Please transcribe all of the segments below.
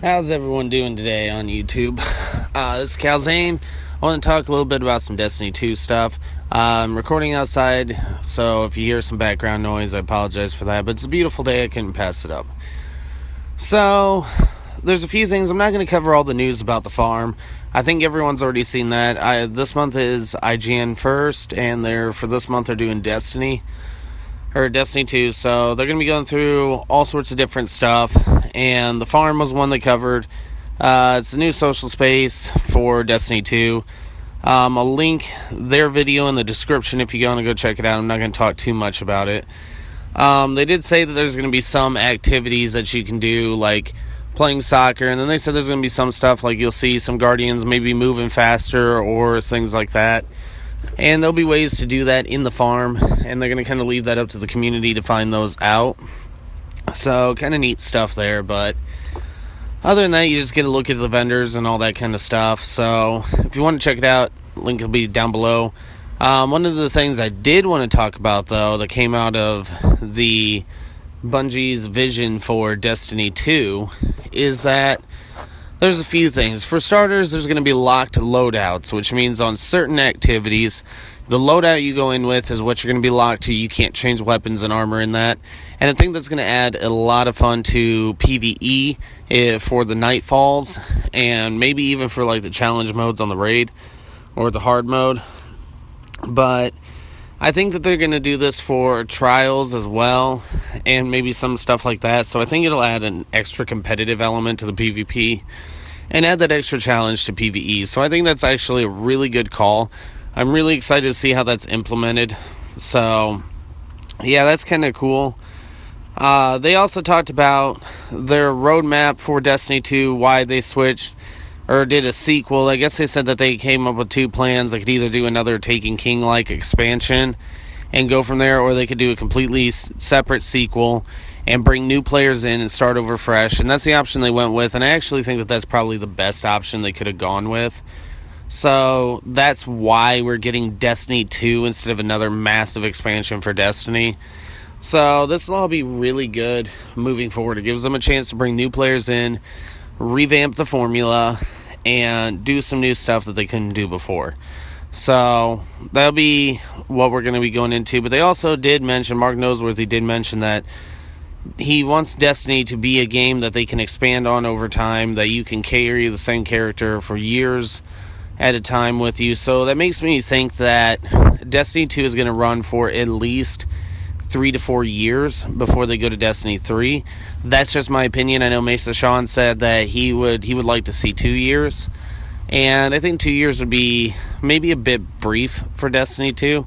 How's everyone doing today on YouTube? This is Kalzain. I want to talk a little bit about some Destiny 2 stuff. I'm recording outside, so if you hear some background noise, I apologize for that, but it's a beautiful day, I couldn't pass it up. So, there's a few things. I'm not going to cover all the news about the farm. I think everyone's already seen that. This month is IGN first, and for this month they're doing Destiny 2, so they're going to be going through all sorts of different stuff, and the farm was one they covered. It's a new social space for Destiny 2. I'll link their video in the description if you want to go check it out. I'm not going to talk too much about it. They did say that there's going to be some activities that you can do, like playing soccer, and then they said there's going to be some stuff like you'll see some Guardians maybe moving faster or things like that. And there'll be ways to do that in the farm, and they're going to kind of leave that up to the community to find those out. So, kind of neat stuff there, but other than that, you just get a look at the vendors and all that kind of stuff. So, if you want to check it out, link will be down below. One of the things I did want to talk about, though, that came out of the Bungie's vision for Destiny 2 is that there's a few things. For starters, there's going to be locked loadouts, which means on certain activities, the loadout you go in with is what you're going to be locked to. You can't change weapons and armor in that. And I think that's going to add a lot of fun to PvE for the Nightfalls, and maybe even for like the challenge modes on the raid or the hard mode. But I think that they're going to do this for trials as well, and maybe some stuff like that. So I think it'll add an extra competitive element to the PvP and add that extra challenge to PvE. So I think that's actually a really good call. I'm really excited to see how that's implemented. So yeah, that's kind of cool. They also talked about their roadmap for Destiny 2, why they switched or did a sequel. I guess they said that they came up with two plans. They could either do another Taken King-like expansion and go from there, or they could do a completely separate sequel and bring new players in and start over fresh. And that's the option they went with, and I actually think that that's probably the best option they could have gone with. So that's why we're getting Destiny 2 instead of another massive expansion for Destiny. So this will all be really good moving forward. It gives them a chance to bring new players in, revamp the formula, and do some new stuff that they couldn't do before. So that'll be what we're going to be going into. But they also did mention, Mark Noseworthy did mention that he wants Destiny to be a game that they can expand on over time, that you can carry the same character for years at a time with you. So that makes me think that Destiny 2 is going to run for at least 3 to 4 years before they go to Destiny 3. That's just my opinion. I know Mesa Sean said that he would like to see 2 years, and I think 2 years would be maybe a bit brief for Destiny 2,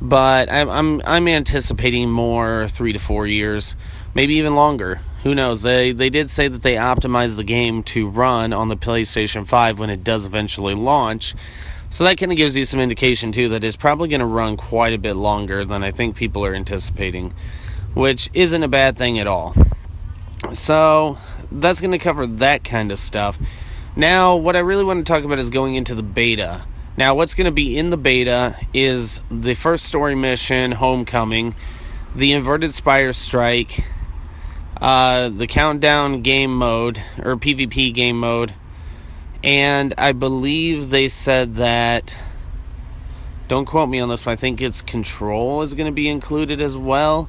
but I'm anticipating more 3 to 4 years, maybe even longer. Who knows? They did say that they optimized the game to run on the PlayStation 5 when it does eventually launch. So that kind of gives you some indication, too, that it's probably going to run quite a bit longer than I think people are anticipating, which isn't a bad thing at all. So that's going to cover that kind of stuff. Now, what I really want to talk about is going into the beta. Now, what's going to be in the beta is the first story mission, Homecoming, the Inverted Spire Strike, the Countdown game mode, or PvP game mode, and I believe they said that, don't quote me on this, but I think it's Control is going to be included as well.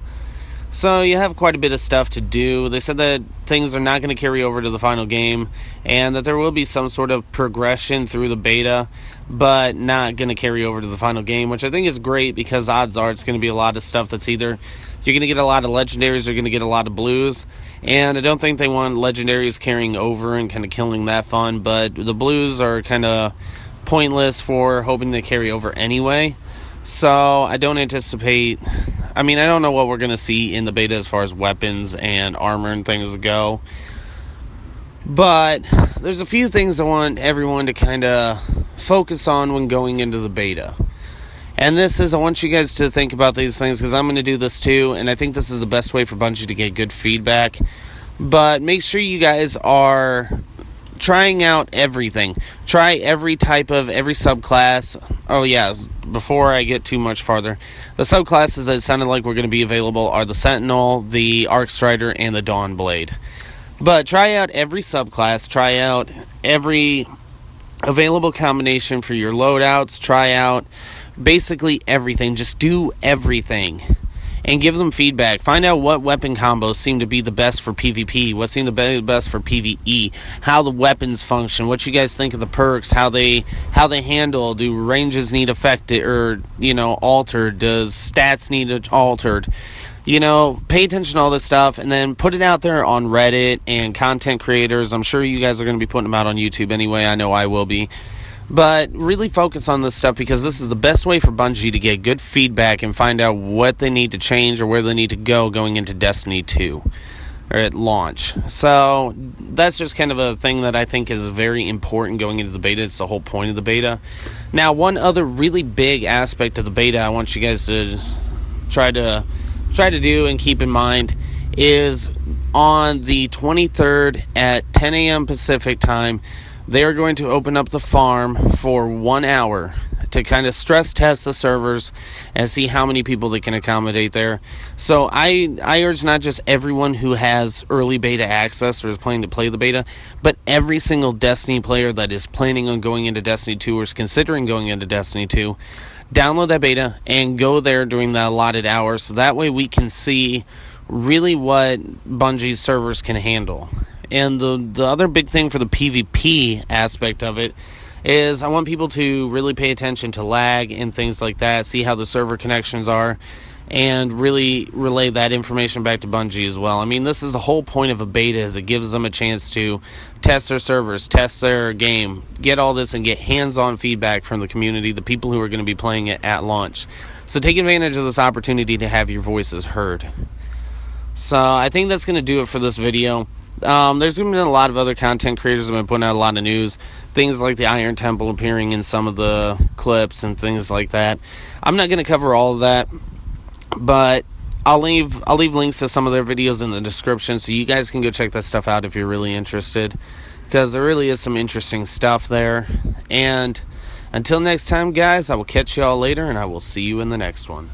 So you have quite a bit of stuff to do. They said that things are not going to carry over to the final game, and that there will be some sort of progression through the beta, but not going to carry over to the final game, which I think is great, because odds are it's going to be a lot of stuff that's either you're going to get a lot of legendaries, you're going to get a lot of blues, and I don't think they want legendaries carrying over and kind of killing that fun, but the blues are kind of pointless for hoping to carry over anyway. So I don't anticipate, I don't know what we're going to see in the beta as far as weapons and armor and things go, but there's a few things I want everyone to kind of focus on when going into the beta. And this is, I want you guys to think about these things, because I'm going to do this too, and I think this is the best way for Bungie to get good feedback. But make sure you guys are trying out everything. Try every type of, every subclass. Oh yeah, before I get too much farther, the subclasses that it sounded like were going to be available are the Sentinel, the Arc Strider, and the Dawn Blade. But try out every subclass, try out every available combination for your loadouts, try out basically everything. Just do everything and give them feedback. Find out what weapon combos seem to be the best for PvP, what seem to be the best for PvE, how the weapons function, what you guys think of the perks, how they handle. Do ranges need affected or altered? Does stats need altered? Pay attention to all this stuff and then put it out there on Reddit and content creators. I'm sure you guys are going to be putting them out on YouTube anyway. I know I will be. But really focus on this stuff because this is the best way for Bungie to get good feedback and find out what they need to change or where they need to go going into Destiny 2 or at launch. So that's just kind of a thing that I think is very important going into the beta. It's the whole point of the beta. Now, one other really big aspect of the beta I want you guys to try to do and keep in mind is on the 23rd at 10 a.m. Pacific time, they are going to open up the farm for 1 hour to kind of stress test the servers and see how many people they can accommodate there. So I urge not just everyone who has early beta access or is planning to play the beta, but every single Destiny player that is planning on going into Destiny 2 or is considering going into Destiny 2, download that beta and go there during the allotted hours so that way we can see really what Bungie's servers can handle. And the other big thing for the PvP aspect of it is I want people to really pay attention to lag and things like that, see how the server connections are, and really relay that information back to Bungie as well. I mean, this is the whole point of a beta, is it gives them a chance to test their servers, test their game, get all this and get hands-on feedback from the community, the people who are going to be playing it at launch. So take advantage of this opportunity to have your voices heard. So I think that's going to do it for this video. There's been a lot of other content creators that have been putting out a lot of news, things like the Iron Temple appearing in some of the clips and things like that. I'm not going to cover all of that, but I'll leave links to some of their videos in the description so you guys can go check that stuff out if you're really interested, because there really is some interesting stuff there. And until next time, guys, I will catch you all later, and I will see you in the next one.